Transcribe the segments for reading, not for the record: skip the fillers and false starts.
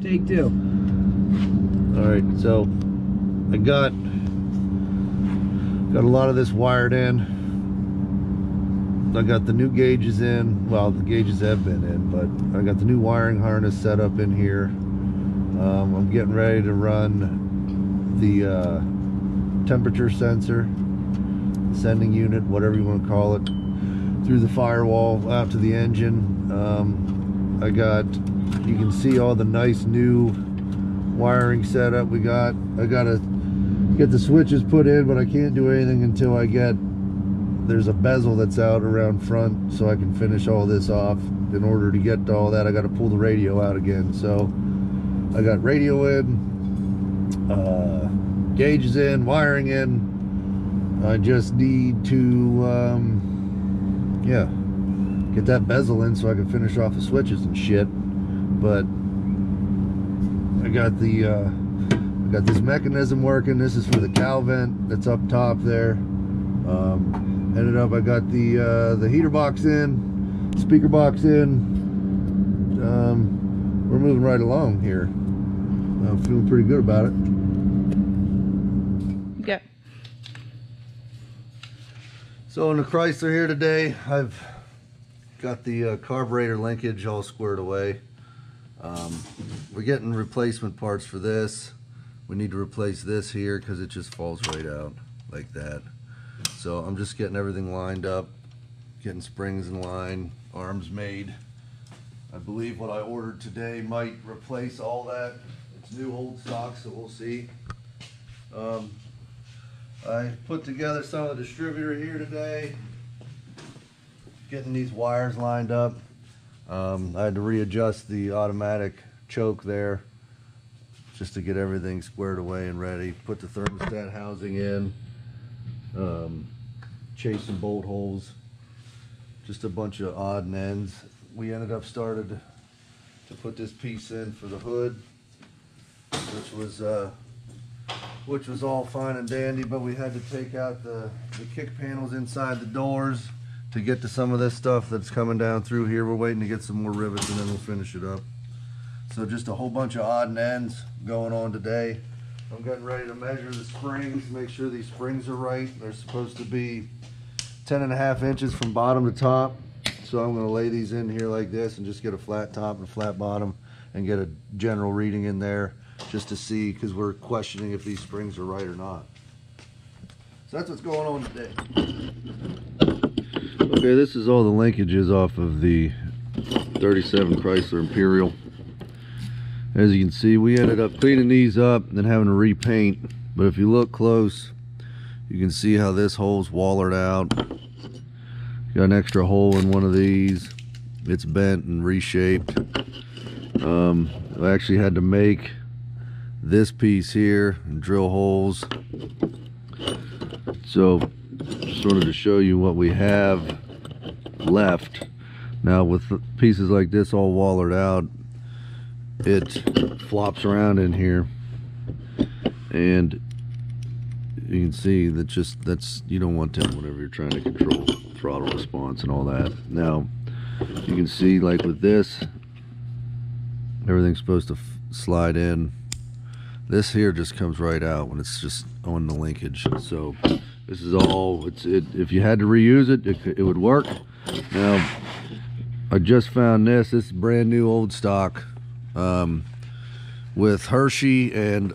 Take two. Alright, so I got a lot of this wired in. I got the new gauges in. Well, the gauges have been in, but I got the new wiring harness set up in here. I'm getting ready to run the temperature sensor, sending unit, whatever you want to call it, through the firewall out to the engine. You can see all the nice new wiring setup we got. I gotta get the switches put in, but I can't do anything until there's a bezel that's out around front, so I can finish all this off. In order to get to all that, I got to pull the radio out again. So I got radio in, gauges in, wiring in. I just need to yeah, get that bezel in so I can finish off the switches and shit. But I got this mechanism working. This is for the cowl vent that's up top there. Ended up, I got the heater box in, speaker box in. We're moving right along here. I'm feeling pretty good about it. Yeah. So in the Chrysler here today, I've got the carburetor linkage all squared away. We're getting replacement parts for this. We need to replace this here because it just falls right out like that. So I'm just getting everything lined up, getting springs in line, arms made. I believe what I ordered today might replace all that. It's new old stock, so we'll see. I put together some of the distributor here today, getting these wires lined up. I had to readjust the automatic choke there just to get everything squared away and ready. Put the thermostat housing in. Chase some bolt holes, just a bunch of odd and ends. We ended up started to put this piece in for the hood, which was all fine and dandy, but we had to take out the kick panels inside the doors to get to some of this stuff that's coming down through here. We're waiting to get some more rivets and then we'll finish it up. So just a whole bunch of odd and ends going on today. I'm getting ready to measure the springs, make sure these springs are right. They're supposed to be 10.5 inches from bottom to top. So I'm going to lay these in here like this and just get a flat top and a flat bottom and get a general reading in there just to see, because we're questioning if these springs are right or not. So that's what's going on today. Okay, this is all the linkages off of the 37 Chrysler Imperial. As you can see, we ended up cleaning these up and then having to repaint. But if you look close, you can see how this hole's wallered out. Got an extra hole in one of these. It's bent and reshaped. I actually had to make this piece here and drill holes. So just wanted to show you what we have left. Now with pieces like this all wallered out, it flops around in here, and you can see that you don't want that whenever you're trying to control throttle response and all that. Now you can see, like with this, everything's supposed to slide in. This here just comes right out when it's just on the linkage. So this is all, if you had to reuse it, it would work. Now I just found this is brand new old stock, with Hershey and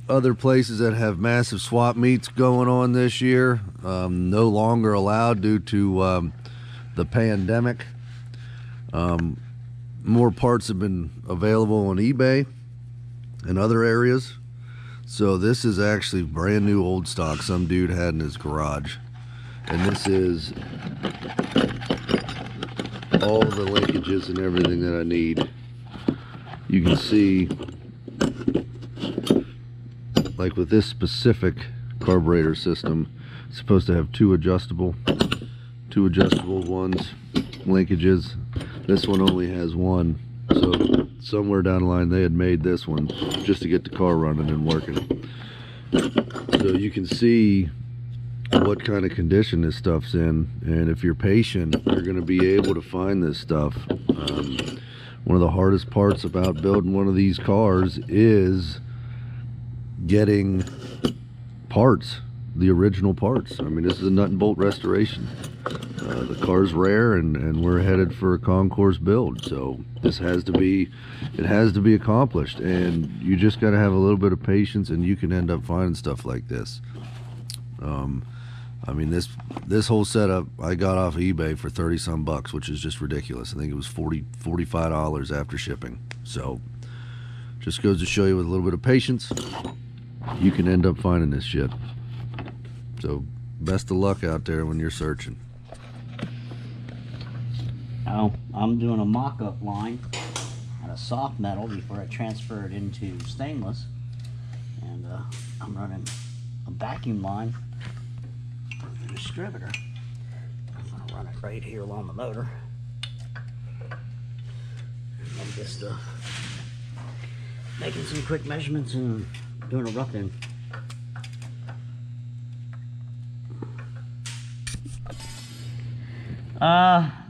other places that have massive swap meets going on this year, no longer allowed due to the pandemic. More parts have been available on eBay and other areas. So this is actually brand new old stock some dude had in his garage, and this is all the linkages and everything that I need. You can see, like with this specific carburetor system, it's supposed to have two adjustable ones, linkages. This one only has one, so somewhere down the line they had made this one just to get the car running and working. So you can see what kind of condition this stuff's in, and if you're patient, you're going to be able to find this stuff. One of the hardest parts about building one of these cars is getting parts, the original parts. I mean, this is a nut and bolt restoration. The car's rare, and we're headed for a concourse build, so this has to be, it has to be accomplished, and you just got to have a little bit of patience, and you can end up finding stuff like this. I mean, this whole setup I got off of eBay for 30 some bucks, which is just ridiculous. I think it was $45 after shipping. So just goes to show you, with a little bit of patience, you can end up finding this shit. So best of luck out there when you're searching. Now I'm doing a mock-up line out of soft metal before I transfer it into stainless, and I'm running a vacuum line for the distributor. I'll run it right here along the motor. I'm just making some quick measurements and doing a rough in.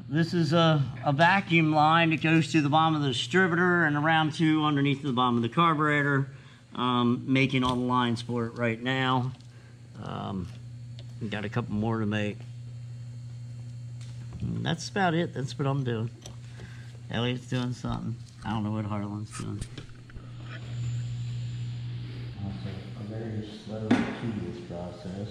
This is a vacuum line that goes to the bottom of the distributor and around to underneath the bottom of the carburetor. Making all the lines for it right now. Got a couple more to make. And that's about it. That's what I'm doing. Elliot's doing something. I don't know what Harlan's doing. A very slow, tedious process.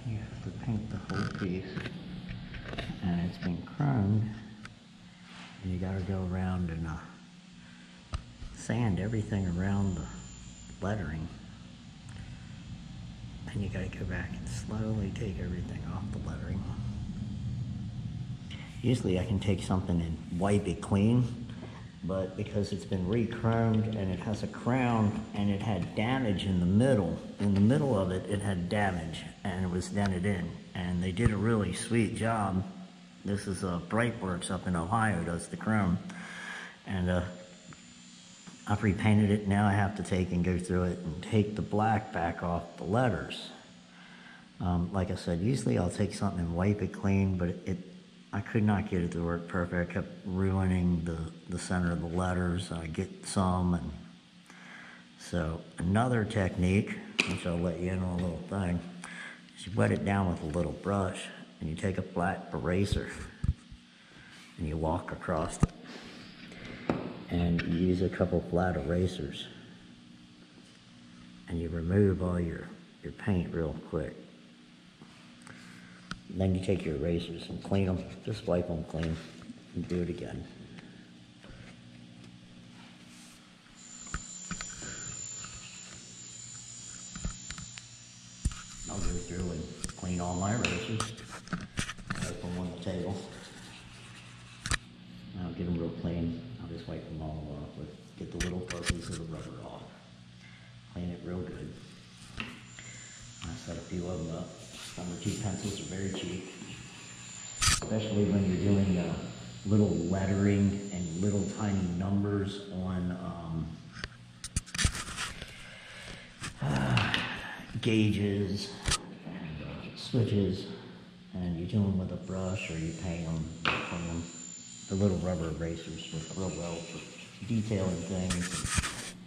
You have to paint the whole piece, and it's been chromed, and you gotta go around and sand everything around the lettering. Then you gotta go back and slowly take everything off the lettering. Usually I can take something and wipe it clean, but because it's been re-chromed and it has a crown and it had damage in the middle of it, it had damage and it was dented in. And they did a really sweet job. This is Brightworks up in Ohio, does the chrome. And I've repainted it. Now I have to take and go through it and take the black back off the letters. Like I said, usually I'll take something and wipe it clean, but I could not get it to work perfect. I kept ruining the center of the letters. I get some, and so another technique, which I'll let you in on a little thing, is you wet it down with a little brush, and you take a flat eraser, and you walk across it, and you use a couple flat erasers, and you remove all your paint real quick. Then you take your erasers and clean them, just wipe them clean, and do it again. I'll go through and clean all my erasers, wipe them on the table. I'll get them real clean. I'll just wipe them all off, get the little pieces of the rubber off. Clean it real good. I set a few of them up. Number 2 pencils are very cheap, especially when you're doing little lettering and little tiny numbers on gauges and switches, and you do them with a brush or you paint them, clean them. The little rubber erasers work real well for detailing things,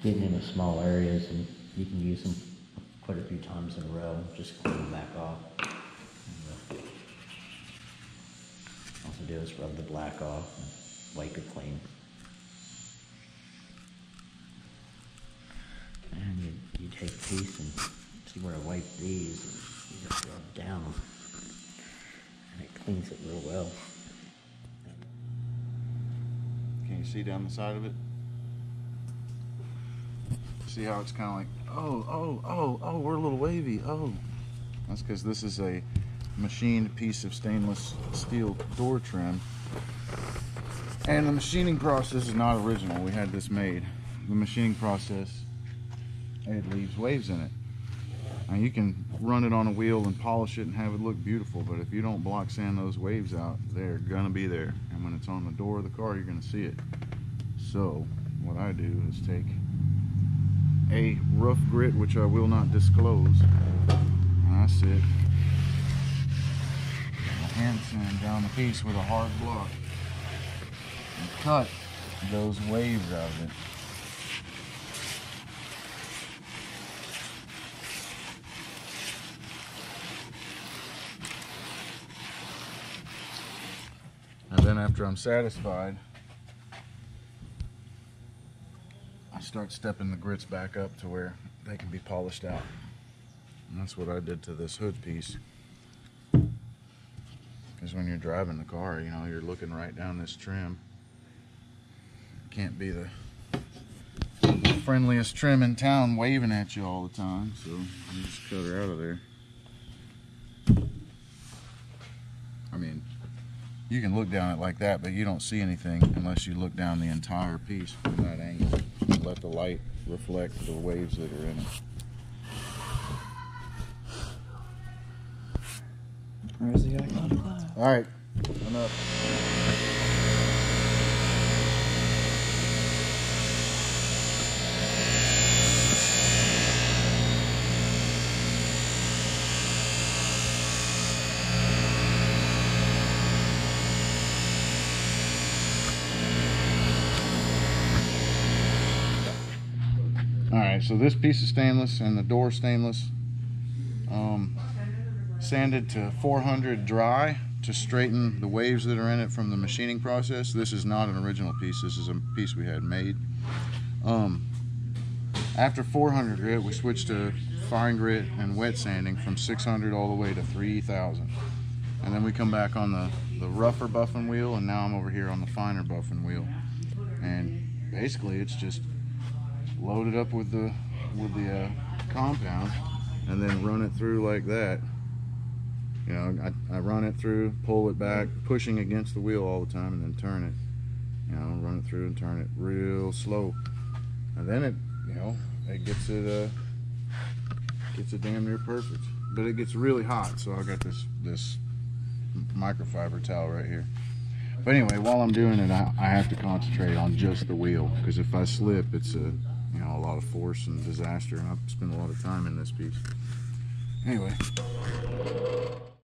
getting into small areas, and you can use them quite a few times in a row. Just clean them back off. All to do is rub the black off and wipe it clean. And you take a piece and see where I wipe these, and you just rub down, and it cleans it real well. Can you see down the side of it? See how it's kind of like, oh, we're a little wavy. Oh, that's because this is a machined piece of stainless steel door trim, and the machining process is not original. We had this made. The machining process, it leaves waves in it. Now you can run it on a wheel and polish it and have it look beautiful, but if you don't block sand those waves out, they're gonna be there, and when it's on the door of the car, you're gonna see it. So what I do is take a rough grit, which I will not disclose, and I sit hand sand down the piece with a hard block and cut those waves out of it. And then after I'm satisfied, I start stepping the grits back up to where they can be polished out. And that's what I did to this hood piece. Because when you're driving the car, you know, you're looking right down this trim. Can't be the friendliest trim in town waving at you all the time, so you just cut her out of there. I mean, you can look down it like that, but you don't see anything unless you look down the entire piece from that angle and let the light reflect the waves that are in it. Where's the icon? Alright, enough. Alright, so this piece of stainless and the door stainless, sanded to 400 dry to straighten the waves that are in it from the machining process. This is not an original piece, this is a piece we had made. After 400 grit, we switched to fine grit and wet sanding from 600 all the way to 3000. And then we come back on the rougher buffing wheel, and now I'm over here on the finer buffing wheel. And basically it's just loaded up with the compound and then run it through like that. You know, I run it through, pull it back, pushing against the wheel all the time, and then turn it. You know, run it through and turn it real slow, and then it, you know, it gets it damn near perfect. But it gets really hot, so I got this microfiber towel right here. But anyway, while I'm doing it, I have to concentrate on just the wheel, because if I slip, it's a lot of force and disaster, and I've spent a lot of time in this piece. Anyway.